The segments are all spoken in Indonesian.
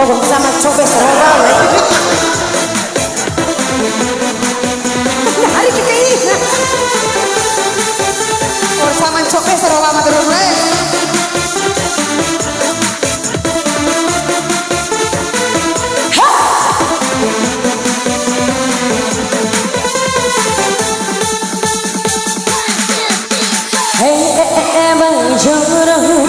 sama copes orang. Hari kita ini. Sama copes orang terus. Bang Jodoh,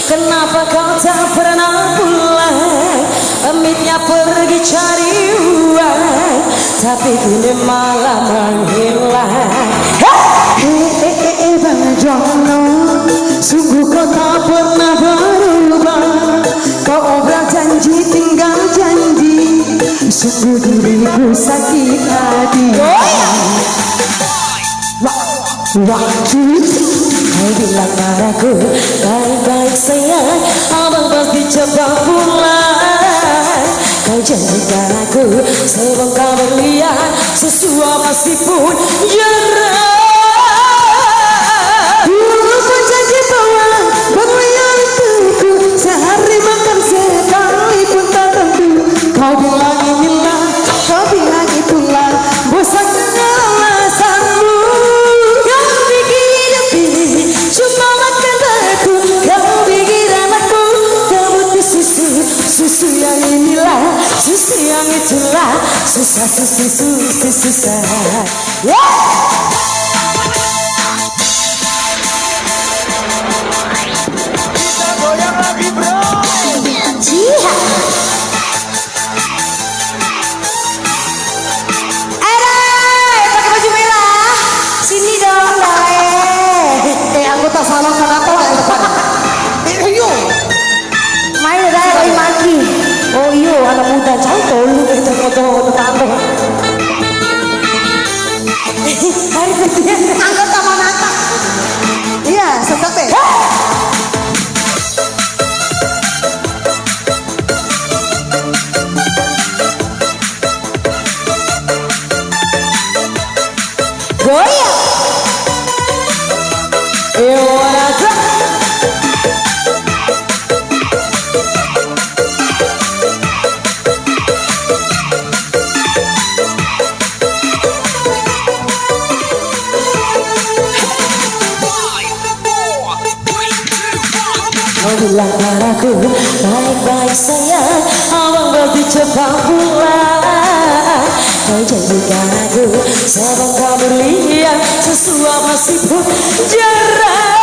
kenapa kau tak pernah pulang? Amitnya pergi cari uang, tapi kini malah menghilang. Bang Jodoh, sungguh kau tak pernah berubah. Kau obrak janji tinggal janji, sungguh diriku sakit hati. Waktu kau bilang padaku baik-baik sayang, abang pasti cepat pulang. Kau janjikan aku sebelum kau berlian, sesuap meskipun jarang. Dulu kau janji bawa berlian untukku, sehari makan sekali pun tak tentu. Kau bilang inilah, kau bilang itulah, bosan dengan alasanmu. Cuma makan batu, kau pikiran aku. Kau butuh susu, susu yang inilah, susu yang itulah. Susah, susah. Kita goyang lagi bro. Jihad. Pakai baju merah. Sini dong, aku tak salah kenapa lah depan. Iyo, main dah lagi maki. Oh iyo, anak muda jauh tolu kita foto tante. Hari ketiga, angkat taman atas. Iya, sedap deh. Goyang. Kau bilang padaku baik-baik sayang, abang pasti cepat pulang. Kau janjikan aku sebelum kau berlian, sesuap meskipun jarang.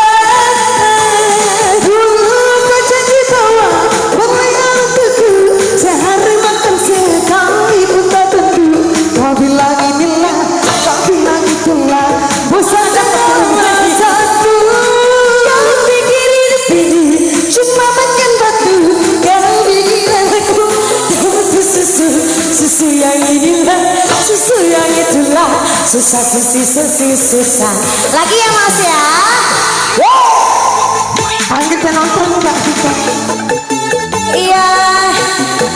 Dulu kau janji bawa berlian untukku, sehari makan sekali pun tak tentu. Kau bilang inilah, kau bilang itulah, bosan dengan alasanmu. Kau pikir hidup ini cuma makan batu, kau pikiran aku. Kau butuh susu, susu yang inilah, susu yang itulah. Susah. Lagi ya mas ya. Panggil penonton enggak kita. Iya.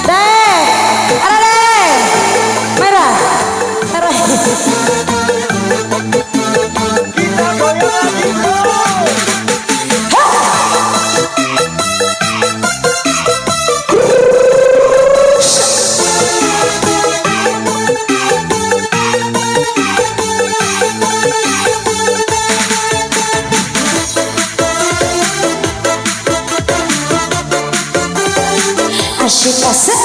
Deh. Ada deh. Merah. Merah. Kita goyang lagi bro. Asyik asik.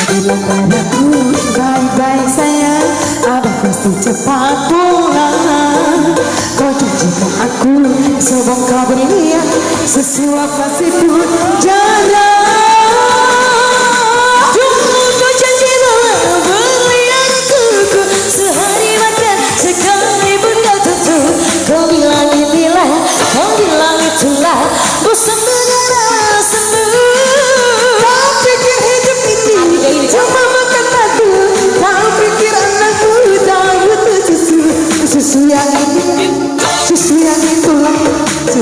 Bilang padaku baik-baik sayang, abang pasti cepat pulang. Kau janjikan aku sebelum kau berlian, sesuap meskipun jarang. Dulu kau janji bawa berlian untukku, sehari makan sekali pun tak tentu. Kau bilang inilah, kau bilang itulah, bosan dengan alasanmu. Kau pikir hidup ini cuma makan batu, kau pikir anakku tak butuh susu.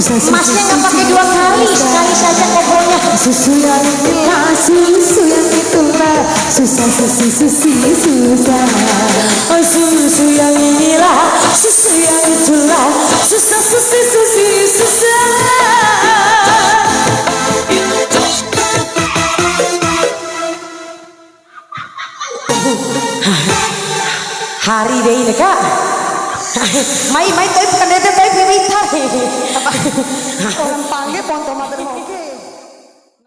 Masnya nggak pakai 2 kali, sekali saja kobonya. Susu yang inilah, susu yang itulah, susah susi susi susah. Oh susu yang inilah, susu yang itulah, susah susi susi susah. Hari deh ini kak. Main tapi bukan dede tapi gitar. Orang panggil ponto mater mau.